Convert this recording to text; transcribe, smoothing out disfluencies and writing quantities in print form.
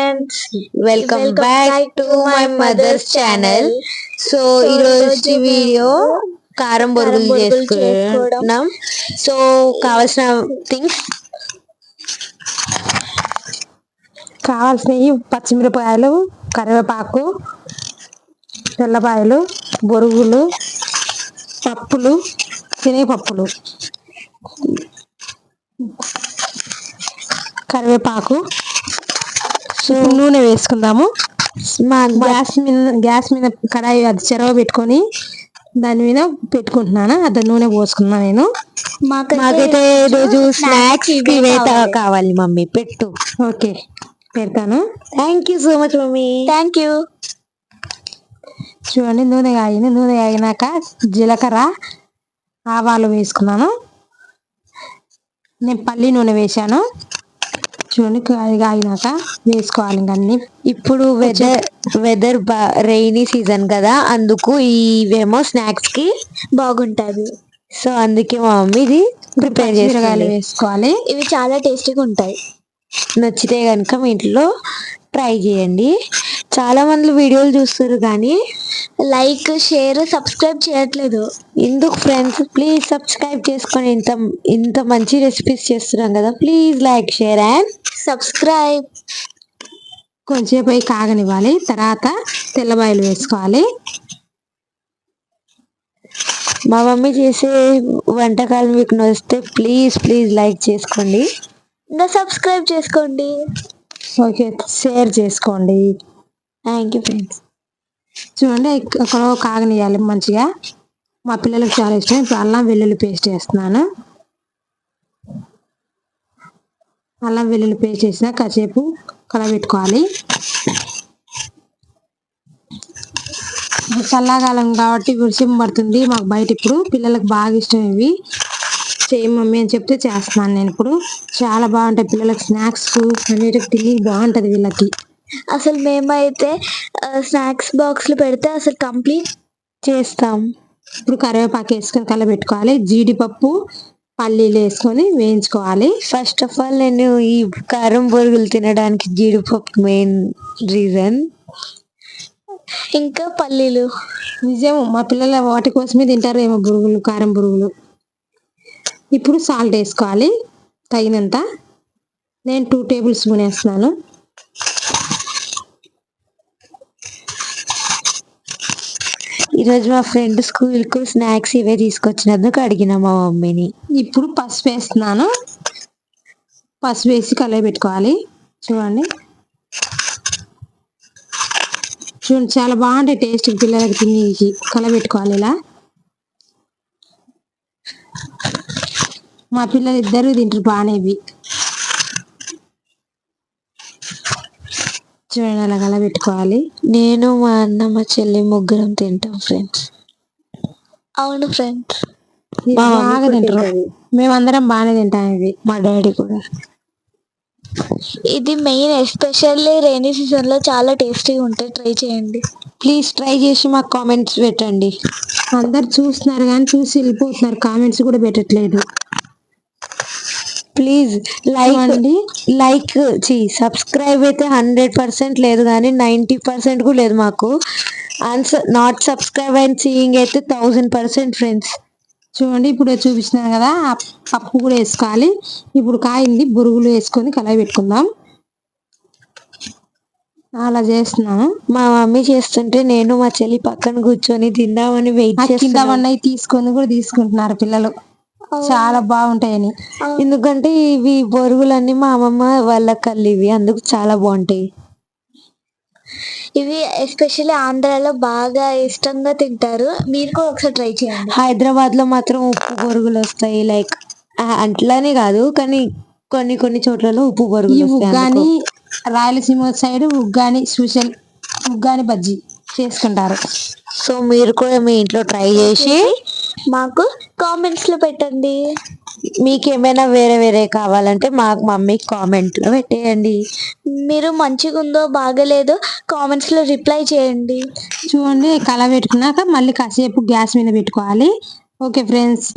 Friends, welcome back to my mother's channel. So ఈరోజు video కారం బొరుగులు చేసుకుంటున్నాం. సో కావాల్సిన థింగ్స్, కావాల్సినవి పచ్చిమిరపకాయలు, కరివేపాకు, తెల్లపాయలు, బొరుగులు, పప్పులు, శనగపప్పులు, కరివేపాకు. నూనె వేసుకుందాము. గ్యాస్ మీద కడాయి అది చెరవ పెట్టుకొని దాని మీద పెట్టుకుంటున్నాను. అది నూనె పోసుకున్నా నేను. మాకైతే ఈరోజు స్నాక్స్ కావాలి మమ్మీ. పెట్టు. ఓకే, పెడతాను. Thank you so much mummy. Thank you. చూడండి, నూనె కాగింది. నూనె కాగినాక జీలకర్ర, ఆవాలు వేసుకున్నాను. నేను పల్లి నూనె వేసాను. చూడండి, అది కాగినాక వేసుకోవాలి ఇంకా అన్ని. ఇప్పుడు వెదర్ రైనీ సీజన్ కదా, అందుకు ఇవేమో స్నాక్స్ కి బాగుంటది. సో అందుకే మా మమ్మీ ఇది ప్రిపేర్ చేసి వేసుకోవాలి. ఇవి చాలా టేస్టీగా ఉంటాయి. నచ్చితే కనుక మీ ఇంట్లో ట్రై చేయండి. చాలా మంది వీడియోలు చూస్తారు కానీ లైక్, షేర్, సబ్స్క్రైబ్ చేయట్లేదు. ఎందుకు ఫ్రెండ్స్? ప్లీజ్ సబ్స్క్రైబ్ చేసుకొని, ఇంత మంచి రెసిపీస్ చేస్తున్నాం కదా, please like, share and subscribe. కొంచెంసేపు అవి కాగనివ్వాలి. తర్వాత తెల్లబాయలు వేసుకోవాలి. మా మమ్మీ చేసే వంటకాలు మీకు నచ్చితే ప్లీజ్ లైక్ చేసుకోండి, ఇంకా సబ్స్క్రైబ్ చేసుకోండి. ఓకే, షేర్ చేసుకోండి. Thank you friends. చూడండి, అక్కడ కాగనియాలి మంచిగా. మా పిల్లలకు చాలా ఇష్టం. ఇప్పుడు అల్లం వెల్లుల్లి పేస్ట్ వేస్తున్నాను. అల్లం వెల్లుల్లి పేస్ట్ వేసిన కాసేపు కలబెట్టుకోవాలి. చల్లకాలం కాబట్టి వర్షం పడుతుంది మాకు బయట. ఇప్పుడు పిల్లలకు బాగా ఇష్టం ఇవి. చేయి మమ్మీ అని చెప్తే చేస్తున్నాను నేను. ఇప్పుడు చాలా బాగుంటాయి పిల్లలకి. స్నాక్స్ అన్నిటికి తిని బాగుంటది వీళ్ళకి. అసలు మేమైతే స్నాక్స్ బాక్స్లు పెడితే అసలు కంప్లీట్ చేస్తాం. ఇప్పుడు కరివేపాకు వేసుకొని కలబెట్టుకోవాలి. జీడిపప్పు, పల్లీలు వేసుకొని వేయించుకోవాలి. ఫస్ట్ ఆఫ్ ఆల్ నేను ఈ కారం బొరుగులు తినడానికి జీడిపప్పు మెయిన్ రీజన్, ఇంకా పల్లీలు. నిజం, మా పిల్లలు వాటి కోసమే తింటారు ఏమో బురుగులు, కారం బురుగులు. ఇప్పుడు సాల్ట్ వేసుకోవాలి తగినంత. నేను 2 టేబుల్ స్పూన్ వేస్తున్నాను. ఈరోజు మా ఫ్రెండ్ స్కూల్కు స్నాక్స్ ఇవే తీసుకొచ్చినందుకు అడిగిన మా మమ్మీని. ఇప్పుడు పసుపు వేస్తున్నాను. పసుపు వేసి కలబెట్టుకోవాలి. చూడండి, చాలా బాగుంటాయి టేస్ట్. పిల్లలకి తిని కలబెట్టుకోవాలి ఇలా. మా పిల్లలు ఇద్దరు తింటారు బాగానే ఇవి. చూడండి, అలా కలబెట్టుకోవాలి. నేను, మా అన్న, మా చెల్లి ముగ్గురం తింటాం ఫ్రెండ్స్. అవును ఫ్రెండ్స్, బాగా తింటారు. మేమందరం బాగానే తింటాం ఇవి. మా డాడీ కూడా. ఇది మెయిన్, ఎస్పెషల్లీ రైనీ సీజన్ లో చాలా టేస్టీగా ఉంటాయి. ట్రై చేయండి ప్లీజ్. ట్రై చేసి మాకు కామెంట్స్ పెట్టండి. అందరు చూస్తున్నారు కానీ చూసి వెళ్ళిపోతున్నారు, కామెంట్స్ కూడా పెట్టట్లేదు. ప్లీజ్ లైక్ సబ్స్క్రైబ్ అయితే 100% లేదు కానీ 90% కూడా లేదు మాకు. Answer not subscribe and seeing అయితే 1000% ఫ్రెండ్స్. చూడండి, ఇప్పుడు చూపిస్తున్నాను కదా, ఆ పప్పు కూడా వేసుకోవాలి. ఇప్పుడు కాయింది, బురుగులు వేసుకొని కలయి పెట్టుకుందాం. అలా చేస్తున్నాను. మా మమ్మీ చేస్తుంటే నేను, మా చెల్లి పక్కన కూర్చొని తిందామని వెయిట్ చేస్తామని తీసుకుంటున్నారు పిల్లలు. చాలా బాగుంటాయని. ఎందుకంటే ఇవి బొరుగులన్నీ మా అమ్మమ్మ వాళ్ళ కల్లివి, అందుకు చాలా బాగుంటాయి. ఇవి ఎస్పెషల్లీ ఆంధ్రాలో బాగా ఇష్టంగా తింటారు. మీరు కూడా ఒకసారి ట్రై చేయండి. హైదరాబాద్ లో మాత్రం ఉప్పు బొరుగులు వస్తాయి. లైక్ అట్లానే కాదు కానీ కొన్ని చోట్లలో ఉప్పు బొరుగులు. ఉగ్గాని, రాయలసీమ సైడ్ ఉగ్గాని స్పెషల్, ఉగ్గాని బజ్జీ చేసుకుంటారు. సో మీరు కూడా మీ ఇంట్లో ట్రై చేసి మాకు కామెంట్స్ లో పెట్టండి. మీకు ఏమైనా వేరే కావాలంటే మాకు మమ్మీ కామెంట్ లో పెట్టేయండి. మీరు మంచిగా ఉందో బాగలేదో కామెంట్స్ లో రిప్లై చేయండి. చూడండి, కలబెట్టుకున్నాక మళ్ళీ కాసేపు గ్యాస్ మీద పెట్టుకోవాలి. Okay friends.